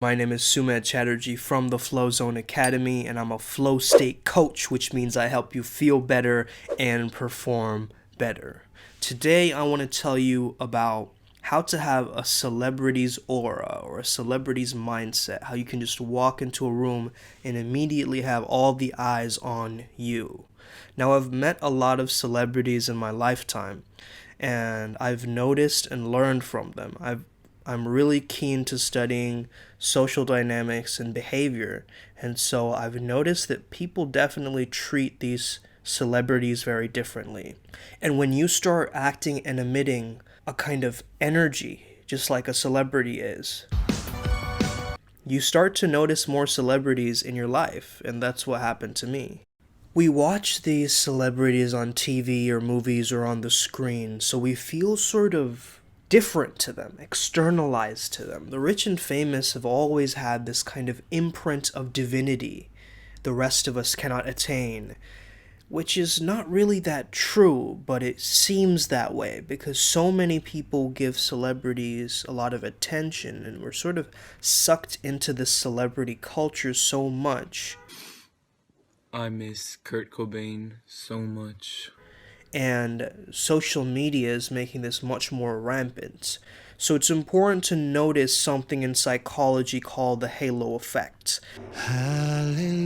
My name is Sumedh Chatterjee from the Flow Zone Academy, and I'm a flow state coach, which means I help you feel better and perform better. Today, I want to tell you about how to have a celebrity's aura or a celebrity's mindset, how you can just walk into a room and immediately have all the eyes on you. Now, I've met a lot of celebrities in my lifetime, and I've noticed and learned from them. I'm really keen to studying social dynamics and behavior, and so I've noticed that people definitely treat these celebrities very differently. And when you start acting and emitting a kind of energy, just like a celebrity is, you start to notice more celebrities in your life, and that's what happened to me. We watch these celebrities on TV or movies or on the screen, so we feel sort of different to them, externalized to them. The rich and famous have always had this kind of imprint of divinity the rest of us cannot attain, which is not really that true, but it seems that way because so many people give celebrities a lot of attention, and we're sort of sucked into this celebrity culture so much. I miss Kurt Cobain so much. And social media is making this much more rampant. So it's important to notice something in psychology called the halo effect. Hallelujah.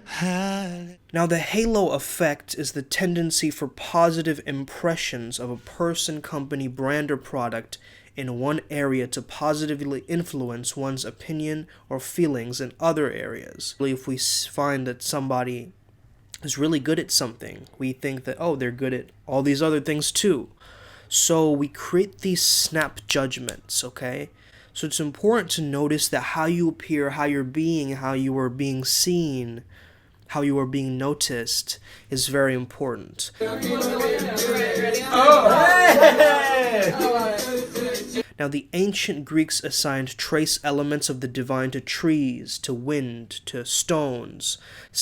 Hallelujah. Now, the halo effect is the tendency for positive impressions of a person, company, brand, or product in one area to positively influence one's opinion or feelings in other areas. If we find that somebody is really good at something, we think that, oh, they're good at all these other things too. So we create these snap judgments, okay? So it's important to notice that how you appear, how you're being, how you are being seen, how you are being noticed is very important. Now, the ancient Greeks assigned trace elements of the divine to trees, to wind, to stones.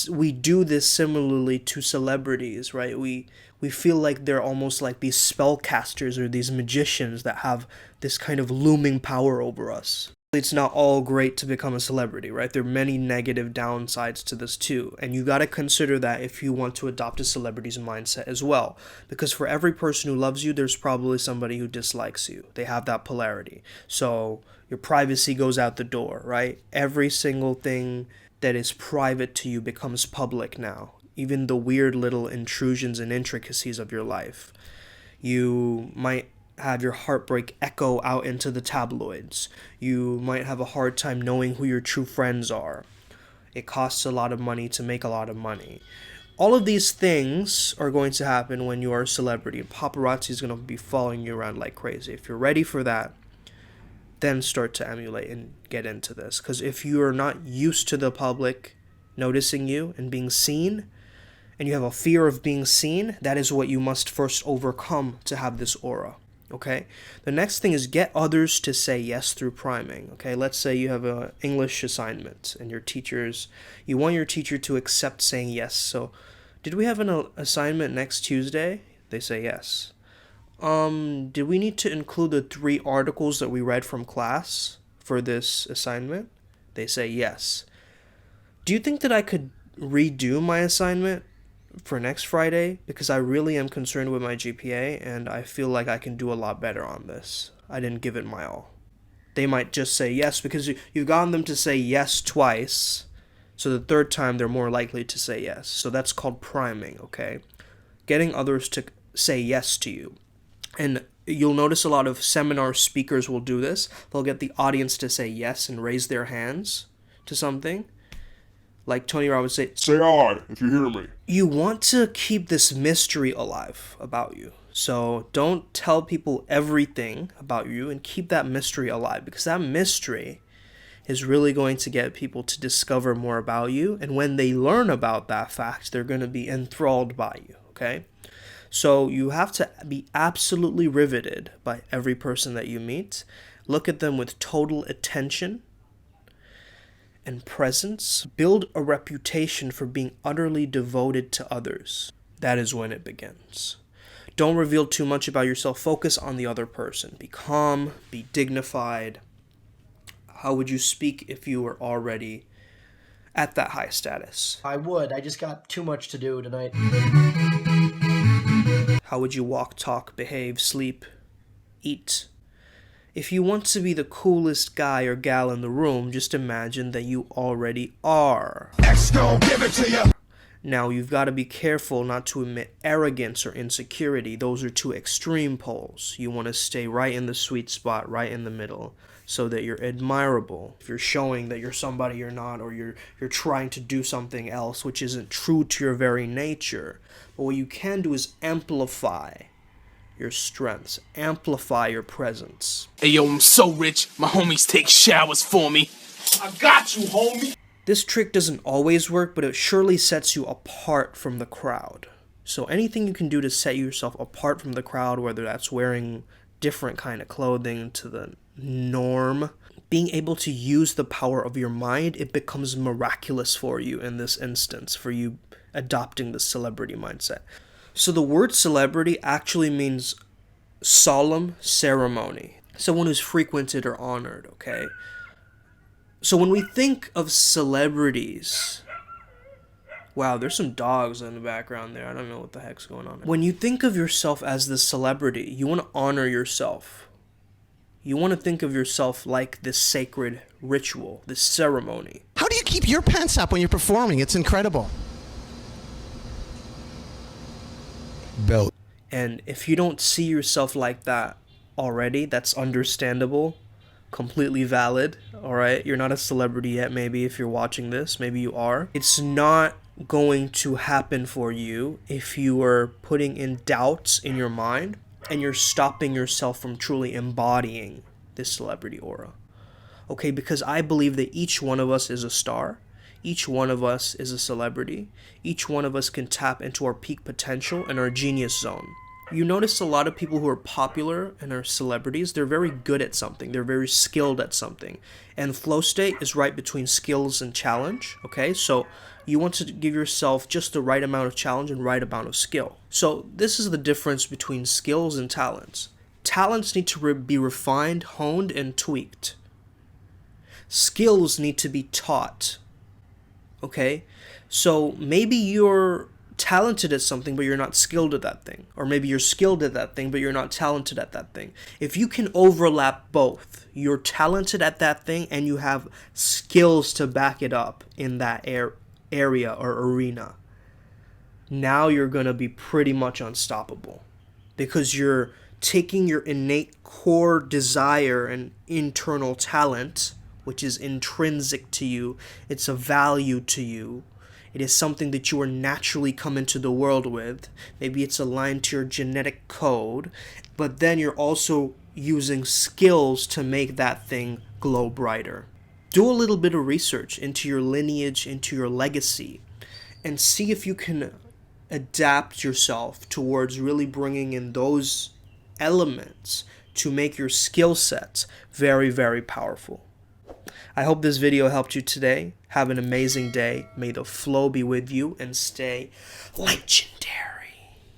We do this similarly to celebrities, right? We feel like they're almost like these spellcasters or these magicians that have this kind of looming power over us. It's not all great to become a celebrity, right? There are many negative downsides to this too, and you got to consider that if you want to adopt a celebrity's mindset as well, because for every person who loves you, there's probably somebody who dislikes you. They have that polarity. So your privacy goes out the door, right? Every single thing that is private to you becomes public now, even the weird little intrusions and intricacies of your life. You might have your heartbreak echo out into the tabloids. You might have a hard time knowing who your true friends are. It costs a lot of money to make a lot of money. All of these things are going to happen when you are a celebrity, and paparazzi is going to be following you around like crazy. If you're ready for that, then start to emulate and get into this. Because if you are not used to the public noticing you and being seen, and you have a fear of being seen, that is what you must first overcome to have this aura. Okay, the next thing is get others to say yes through priming. Okay, let's say you have an English assignment and you want your teacher to accept saying yes. So, did we have an assignment next Tuesday? They say yes. Did we need to include the 3 articles that we read from class for this assignment? They say yes. Do you think that I could redo my assignment for next Friday, because I really am concerned with my GPA and I feel like I can do a lot better on this. I didn't give it my all. They might just say yes because you've gotten them to say yes twice, so the third time they're more likely to say yes. So that's called priming, okay? Getting others to say yes to you. And you'll notice a lot of seminar speakers will do this. They'll get the audience to say yes and raise their hands to something. Like Tony Robbins would Say I if you hear me. you want to keep this mystery alive about you. So don't tell people everything about you and keep that mystery alive, because that mystery is really going to get people to discover more about you. And when they learn about that fact, they're going to be enthralled by you, okay? So you have to be absolutely riveted by every person that you meet. Look at them with total attention and presence. Build a reputation for being utterly devoted to others. That is when it begins. Don't reveal too much about yourself. Focus on the other person. Be calm, be dignified. How would you speak if you were already at that high status? I would. I just got too much to do tonight. How would you walk, talk, behave, sleep, eat? If you want to be the coolest guy or gal in the room, just imagine that you already are. X gon' give it to you. Now, you've got to be careful not to admit arrogance or insecurity. Those are two extreme poles. You want to stay right in the sweet spot, right in the middle, so that you're admirable. If you're showing that you're somebody you're not, or you're trying to do something else which isn't true to your very nature. But what you can do is amplify your strengths, amplify your presence. Hey yo, I'm so rich, my homies take showers for me. I got you, homie. This trick doesn't always work, but it surely sets you apart from the crowd. So anything you can do to set yourself apart from the crowd, whether that's wearing different kind of clothing to the norm, being able to use the power of your mind, it becomes miraculous for you in this instance, for you adopting the celebrity mindset. So the word celebrity actually means solemn ceremony. Someone who's frequented or honored, okay? So when we think of celebrities, wow, there's some dogs in the background there. I don't know what the heck's going on there. When you think of yourself as the celebrity, you want to honor yourself. You want to think of yourself like this sacred ritual, this ceremony. How do you keep your pants up when you're performing? It's incredible. Belt. And if you don't see yourself like that already, that's understandable, completely valid, all right? You're not a celebrity yet, maybe, if you're watching this. Maybe you are. It's not going to happen for you if you are putting in doubts in your mind and you're stopping yourself from truly embodying this celebrity aura. Okay, because I believe that each one of us is a star. Each one of us is a celebrity. Each one of us can tap into our peak potential and our genius zone. You notice a lot of people who are popular and are celebrities, they're very good at something. They're very skilled at something. And flow state is right between skills and challenge, okay? So you want to give yourself just the right amount of challenge and right amount of skill. So this is the difference between skills and talents. Talents need to be refined, honed, and tweaked. Skills need to be taught, okay? So maybe you're talented at something, but you're not skilled at that thing. Or maybe you're skilled at that thing, but you're not talented at that thing. If you can overlap both, you're talented at that thing and you have skills to back it up in that area or arena, now you're going to be pretty much unstoppable. Because you're taking your innate core desire and internal talent, which is intrinsic to you, it's a value to you. It is something that you are naturally come into the world with. Maybe it's aligned to your genetic code, but then you're also using skills to make that thing glow brighter. Do a little bit of research into your lineage, into your legacy, and see if you can adapt yourself towards really bringing in those elements to make your skill sets very, very powerful. I hope this video helped you today. Have an amazing day. May the flow be with you and stay legendary.